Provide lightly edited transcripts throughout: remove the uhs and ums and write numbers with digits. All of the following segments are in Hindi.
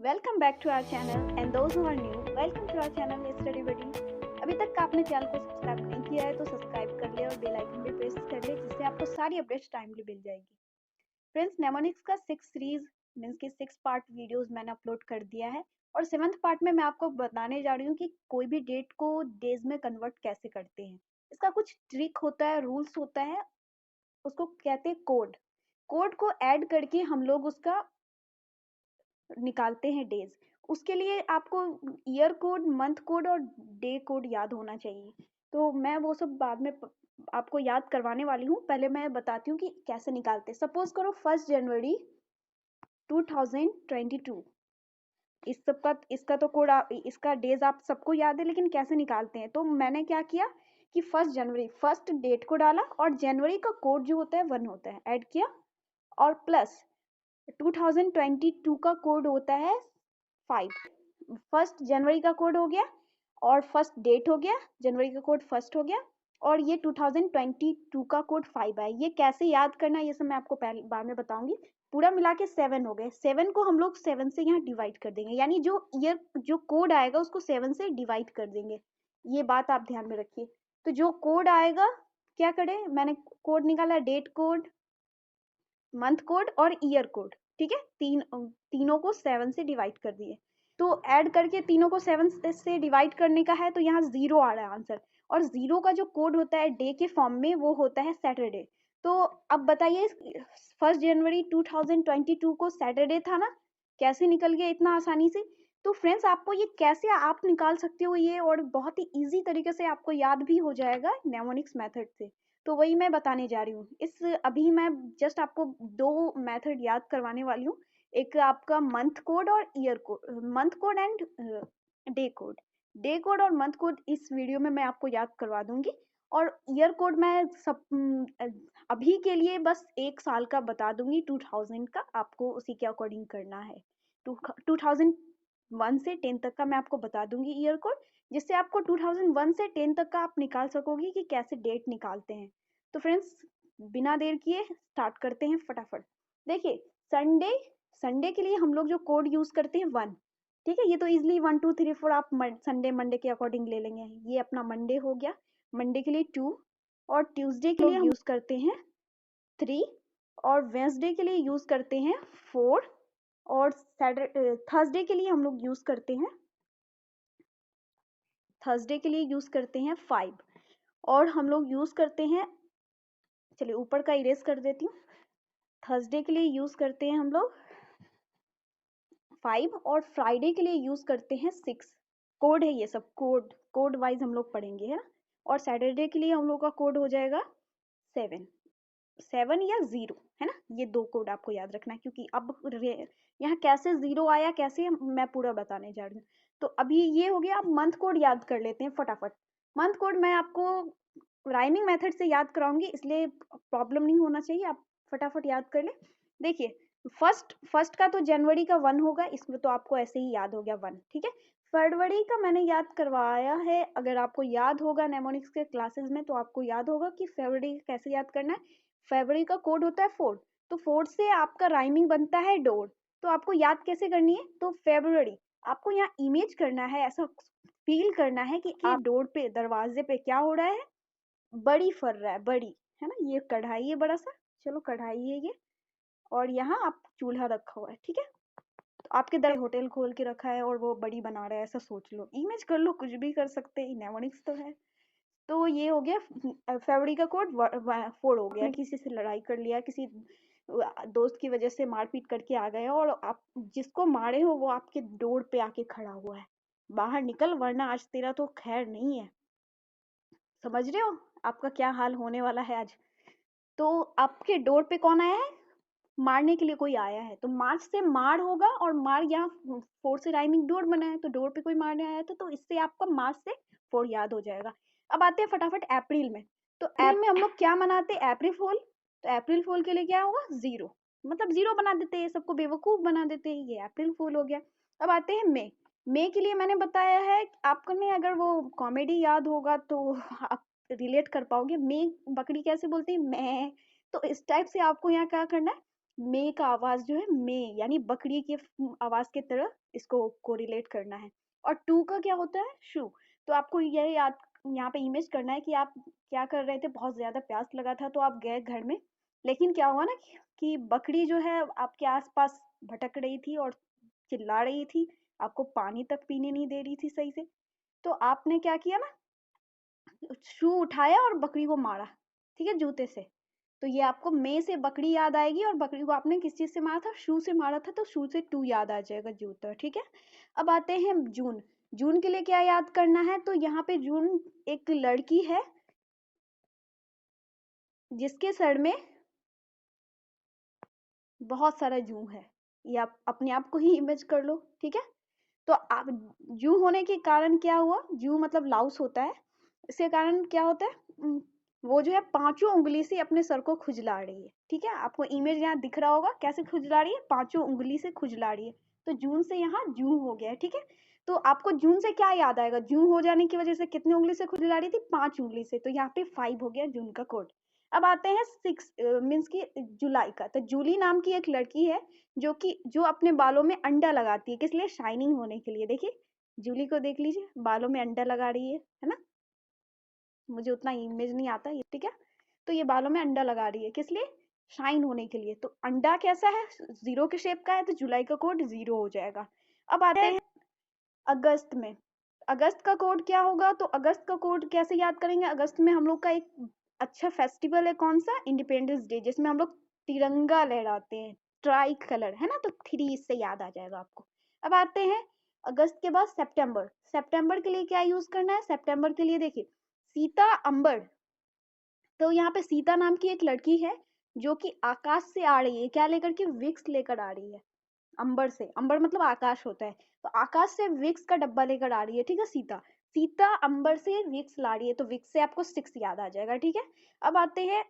Welcome back to our channel and those who are new welcome to our channel study buddy. अभी तक आपने चैनल को सब्सक्राइब नहीं किया है तो सब्सक्राइब कर ले और बेल आइकन भी प्रेस कर ले, जिससे आपको सारी अपडेट्स टाइमली मिल जाएगी। फ्रेंड्स, नेमोनिक्स का 6 सीरीज मीन्स की 6 पार्ट वीडियोस मैंने अपलोड कर दिया है और 7th पार्ट में मैं आपको बताने जा रही हूँ कि कोई भी डेट को डेज में कन्वर्ट कैसे करते हैं। इसका कुछ ट्रिक होता है, रूल्स होता है, उसको कहते हैं कोड। कोड को ऐड करके हम लोग उसका निकालते हैं डेज। उसके लिए आपको ईयर कोड, मंथ कोड और डे कोड याद होना चाहिए। तो मैं वो सब बाद में आपको याद करवाने वाली हूँ। पहले मैं बताती हूँ कि कैसे निकालते। सपोज करो 1 जनवरी 2022। इसका तो कोड इसका डेज आप सबको याद है, लेकिन कैसे निकालते हैं। तो मैंने क्या किया कि 1 जनवरी फर्स्ट डेट को डाला और जनवरी का कोड जो होता है 1 होता है ऐड किया, और प्लस 2022 का कोड होता है 5। 1 जनवरी का कोड हो गया और फर्स्ट डेट हो गया, जनवरी का कोड फर्स्ट हो गया, और ये 2022 का कोड 5 है। ये कैसे याद करना ये सब मैं आपको पहले बाद में बताऊंगी। पूरा मिला के 7 हो गए। 7 को हम लोग 7 से यहाँ डिवाइड कर देंगे, यानी जो ईयर जो कोड आएगा उसको 7 से डिवाइड कर देंगे। ये बात आप ध्यान में रखिए। तो जो कोड आएगा, क्या करें, मैंने कोड निकाला डेट कोड, मंथ कोड और ईयर कोड। ठीक है, तीनों को 7 से डिवाइड कर दिए। तो ऐड करके तीनों को 7 से डिवाइड करने का है, तो यहाँ 0 आ रहा है आंसर। और 0 का जो कोड होता है डे के फॉर्म में वो होता है सैटरडे। तो अब बताइए 1 जनवरी 2022 को सैटरडे था ना, कैसे निकल गया इतना आसानी से। तो फ्रेंड्स, आपको ये कैसे आप निकाल सकते हो ये, और बहुत ही इजी तरीके से आपको याद भी हो जाएगा नेमोनिक्स मेथड से। तो वही मैं बताने जा रही हूँ। अभी मैं जस्ट आपको 2 मेथड याद करवाने वाली हूँ। एक आपका मंथ कोड और year code, month code and day code. Day code और मंथ कोड इस वीडियो में मैं आपको याद करवा दूंगी, और ईयर कोड मैं अभी के लिए बस 1 साल का बता दूंगी, 2000 का। आपको उसी के अकॉर्डिंग करना है। 2001 से 10 तक का मैं आपको बता दूंगी ईयर कोड, जिससे आपको 2001 से 10 तक का आप निकाल सकोगे कि कैसे डेट निकालते हैं। तो फ्रेंड्स, बिना देर किए स्टार्ट करते हैं फटाफट। देखिए, संडे संडे के लिए हम लोग जो कोड यूज करते हैं 1। ठीक है, ये तो इजिली 1 2 3 4 आप संडे मंडे के अकॉर्डिंग ले लेंगे। ये अपना मंडे हो गया। मंडे के लिए 2, और ट्यूसडे के लिए हम यूज करते हैं 3, और वेंसडे के लिए यूज करते हैं 4, और थर्सडे के लिए हम लोग यूज करते हैं थर्सडे के लिए यूज करते हैं 5, और हम लोग यूज करते हैं, चलिए ऊपर का इरेज कर देती हूँ। थर्सडे के लिए यूज करते हैं हम लोग 5, और फ्राइडे के लिए यूज करते हैं 6। कोड है ये सब, कोड कोड वाइज हम लोग पढ़ेंगे, है ना। और सैटरडे के लिए हम लोग का कोड हो जाएगा 7 या 0, है ना। ये 2 कोड आपको याद रखना है, क्योंकि अब यहाँ कैसे 0 आया कैसे मैं पूरा बताने जा रही हूँ। तो अभी ये हो गया। अब मंथ कोड याद कर लेते हैं फटाफट। मंथ कोड मैं आपको राइमिंग मेथड से याद कराऊंगी, इसलिए प्रॉब्लम नहीं होना चाहिए, आप फटाफट याद कर ले। देखिए, फर्स्ट का तो जनवरी का 1 होगा, इसमें तो आपको ऐसे ही याद हो गया 1। ठीक है, फरवरी का मैंने याद करवाया है। अगर आपको याद होगा नेमोनिक्स के क्लासेस में, तो आपको याद होगा कि फरवरी कैसे याद करना है। फरवरी का कोड होता है 4, तो 4 से आपका राइमिंग बनता है डोर। तो आपको याद कैसे करनी है, तो फरवरी आपको यहाँ इमेज करना है, ऐसा फील करना है कि आप डोर पे, दरवाजे पे क्या हो रहा है, बड़ी फर रहा है, बड़ी, है ना। ये कढ़ाई है बड़ा सा, चलो कढ़ाई है ये, और यहाँ आप चूल्हा रखा हुआ है। ठीक है, तो आपके दर होटल खोल के रखा है और वो बड़ी बना रहा है, ऐसा सोच लो, इमेज कर लो, कुछ भी कर सकते हैं, नेमोनिक्स तो है। तो ये हो गया फरवरी का कोड 4 हो गया। किसी से लड़ाई कर लिया, किसी दोस्त की वजह से मारपीट करके आ गए, और आप जिसको मारे हो वो आपके डोर पे आके खड़ा हुआ है, बाहर निकल वरना आज तेरा तो खैर नहीं है। समझ रहे हो आपका क्या हाल होने वाला है आज। तो आपके डोर पे कौन आया है, मारने के लिए कोई आया है। तो मार्च से मार होगा, और मार यहाँ 4 से राइमिंग डोर बना है, तो डोर पे कोई मारने आया था, तो इससे आपका मार्च से 4 याद हो जाएगा। अब आते हैं फटाफट अप्रैल में। तो अप्रैल में हम लोग क्या मनाते हैं, अप्रैल फूल। तो अप्रैल फूल के लिए क्या होगा, 0, मतलब 0 बना देते हैं, सबको बेवकूफ बना देते हैं, ये अप्रैल फूल हो गया। अब आते हैं मई। मई के लिए मैंने बताया है, आपने अगर वो कॉमेडी याद होगा तो आप रिलेट कर पाओगे। मई बकरी कैसे बोलते हैं, मैं। तो इस टाइप से आपको यहाँ क्या करना है, मे का आवाज जो है मे यानी बकरी की आवाज की तरह इसको कोरिलेट करना है। और टू का क्या होता है, शू। तो आपको ये याद यहाँ पे इमेज करना है कि आप क्या कर रहे थे, बहुत ज्यादा प्यास लगा था तो आप गए घर में, लेकिन क्या हुआ ना कि बकरी जो है आपके आसपास भटक रही थी और चिल्ला रही थी, आपको पानी तक पीने नहीं दे रही थी सही से। तो आपने क्या किया ना, शू उठाया और बकरी को मारा, ठीक है, जूते से। तो ये आपको मे से बकरी याद आएगी और बकरी को आपने किस चीज से मारा था, शू से मारा था, तो शू से टू याद आ जाएगा, जूता, ठीक है। अब आते हैं जून। जून के लिए क्या याद करना है, तो यहाँ पे जून एक लड़की है जिसके सर में बहुत सारा जू है। ये आप अपने आप को ही इमेज कर लो, ठीक है। तो आप जू होने के कारण क्या हुआ, जू मतलब लाउस होता है, इसके कारण क्या होता है, वो जो है पांचों उंगली से अपने सर को खुजला रही है, ठीक है। आपको इमेज यहाँ दिख रहा होगा कैसे खुजला रही है, पांचों उंगली से खुजला रही है। तो जून से यहाँ जू हो गया है, ठीक है। तो आपको जून से क्या याद आएगा, जू हो जाने की वजह से कितने उंगली से खुजला रही थी, 5 उंगली से, तो यहाँ पे 5 हो गया जून का कोड। अब आते हैं 6 मीन्स की जुलाई का। तो जूली नाम की एक लड़की है जो अपने बालों में अंडा लगाती है, किस लिए, शाइनिंग होने के लिए। देखिए जूली को देख लीजिए, बालों में अंडा लगा रही है ना। मुझे उतना इमेज नहीं आता ये, ठीक है। तो ये बालों में अंडा लगा रही है किस लिए, शाइन होने के लिए। तो अंडा कैसा है, 0 के शेप का है, तो जुलाई का कोड 0 हो जाएगा। अब आते हैं अगस्त में। अगस्त का कोड क्या होगा, तो अगस्त का कोड कैसे याद करेंगे, अगस्त में हम लोग का एक अच्छा फेस्टिवल है, कौन सा, इंडिपेंडेंस डे, जिसमें हम लोग तिरंगा लहराते हैं, ट्राई कलर है ना, तो 3 इससे याद आ जाएगा आपको। अब आते हैं अगस्त के बाद सितंबर। सितंबर के लिए क्या यूज करना है, सितंबर के लिए देखिए सीता अंबर। तो यहाँ पे सीता नाम की एक लड़की है जो कि आकाश से आ रही है, क्या लेकर के, विक्स लेकर आ रही है, अंबर से। अंबर मतलब आकाश होता है, तो आकाश से विक्स का डब्बा लेकर आ रही है, ठीक है। सीता सीता अंबर से विक्स ला रही है, तो विक्स से आपको 6 याद आ जाएगा, ठीक है। अब आते हैं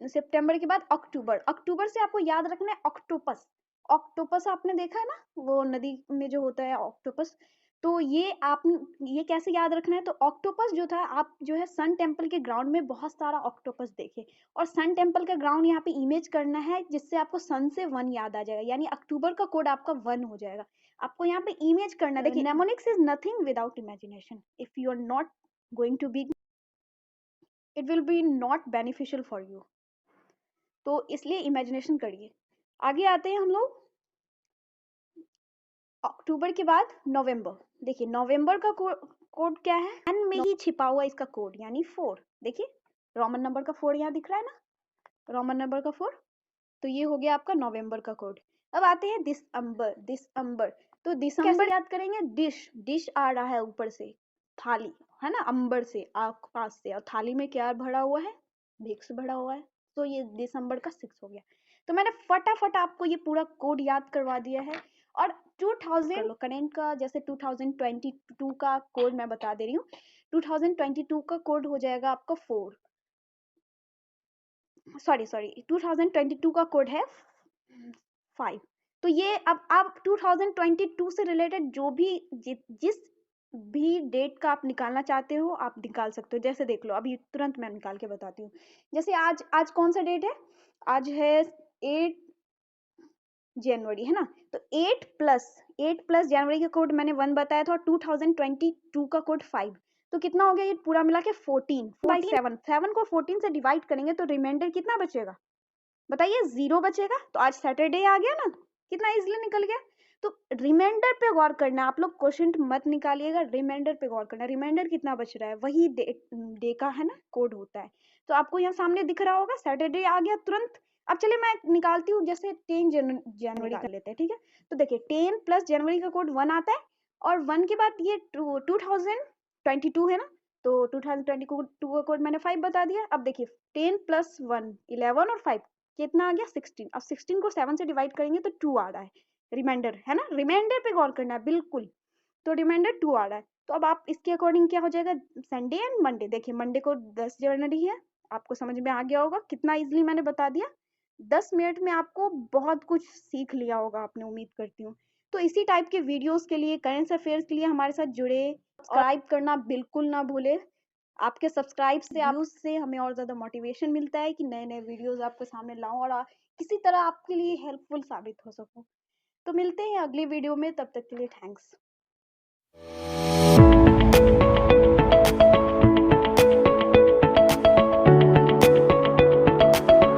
सितंबर के बाद अक्टूबर। अक्टूबर से आपको याद रखना है ऑक्टोपस। ऑक्टोपस आपने देखा है ना, वो नदी में जो होता है ऑक्टोपस। तो ये कैसे याद रखना है, तो ऑक्टोपस जो था, आप जो है सन टेम्पल के ग्राउंड में बहुत सारा ऑक्टोपस देखे, और सन टेम्पल का ग्राउंड यहाँ पे इमेज करना है, जिससे आपको सन से 1 याद आ जाएगा, यानी अक्टूबर का कोड आपका 1 हो जाएगा। आपको यहाँ पे इमेज करना, देखिए mnemonics is nothing without imagination. If you are not going to be, it will be not beneficial for you. तो इसलिए इमेजिनेशन करिए। आगे आते हैं हम लोग अक्टूबर के बाद नवंबर। देखिए नवंबर का कोड क्या है, एन में ही छिपा हुआ इसका कोड, यानी 4। देखिए रोमन नंबर का 4 यहाँ दिख रहा है ना, रोमन नंबर का 4। तो ये हो गया आपका नवंबर का कोड। अब आते हैं दिसंबर। दिसंबर, तो दिसंबर कैसे याद करेंगे, डिश डिश आ रहा है ऊपर से, थाली है ना, अंबर से आकाश से, और थाली में क्या भरा हुआ है, भिक्स भरा हुआ है। तो ये दिसंबर का 6 हो गया। तो मैंने फटाफट आपको ये पूरा कोड याद करवा दिया है। और 2000 करेंट का, जैसे 2022 का कोड मैं बता दे रही हूँ। 2022 का कोड हो जाएगा आपका 4, सॉरी 2022 का कोड है 5। तो ये अब आप 2022 से रिलेटेड जो भी जिस भी डेट का आप निकालना चाहते हो आप निकाल सकते हो। जैसे देख लो, अभी तुरंत मैं निकाल के बताती हूँ। जैसे आज आज कौन सा डेट है, आज है 8 जनवरी है ना। तो 8 प्लस जनवरी का कोड मैंने 1 बताया था, और 2022 का कोड 5। तो कितना हो गया ये पूरा मिला के 14 बाई 7 को 14 से डिवाइड करेंगे तो रिमाइंडर कितना बचेगा, बताइए, 0 बचेगा। तो आज सैटरडे आ गया ना, कितना इजीली निकल गया। तो रिमाइंडर पे गौर करना, आप लोग क्वेश्चन मत निकालिएगा, रिमाइंडर पे गौर करना। रिमाइंडर कितना बच रहा है, वही डे का है ना कोड होता है। तो आपको यहाँ सामने दिख रहा होगा, सैटरडे आ गया तुरंत। अब चलिए मैं निकालती हूँ, जैसे 10 जनवरी का लेते हैं, ठीक है। तो देखिए 10 प्लस जनवरी का कोड 1 आता है, और 1 के बाद ये 2022 है ना, तो 2022 का कोड मैंने 5 बता दिया। अब देखिए 10 प्लस 1 11, और 5 कितना आ गया 16। अब 16 को 7 से डिवाइड करेंगे तो 2 आ रहा है, रिमाइंडर है ना, रिमाइंडर पे गौर करना है बिल्कुल। तो रिमाइंडर 2 आ रहा है। तो अब आप इसके अकॉर्डिंग क्या हो जाएगा, संडे एंड मंडे। देखिए मंडे को 10 जनवरी है, आपको समझ में आ गया होगा, कितना इजीली मैंने बता दिया। 10 मिनट में आपको बहुत कुछ सीख लिया होगा आपने, उम्मीद करती हूँ। तो इसी टाइप के वीडियोस के लिए, करंट अफेयर्स के लिए हमारे साथ जुड़े, सब्सक्राइब करना बिल्कुल ना भूले। आपके सब्सक्राइब से, व्यूज से हमें और ज्यादा मोटिवेशन मिलता है कि नए नए वीडियोस आपके सामने लाऊं, और किसी तरह आपके लिए हेल्पफुल साबित हो सकूँ। तो मिलते हैं अगली वीडियो में, तब तक के लिए थैंक्स।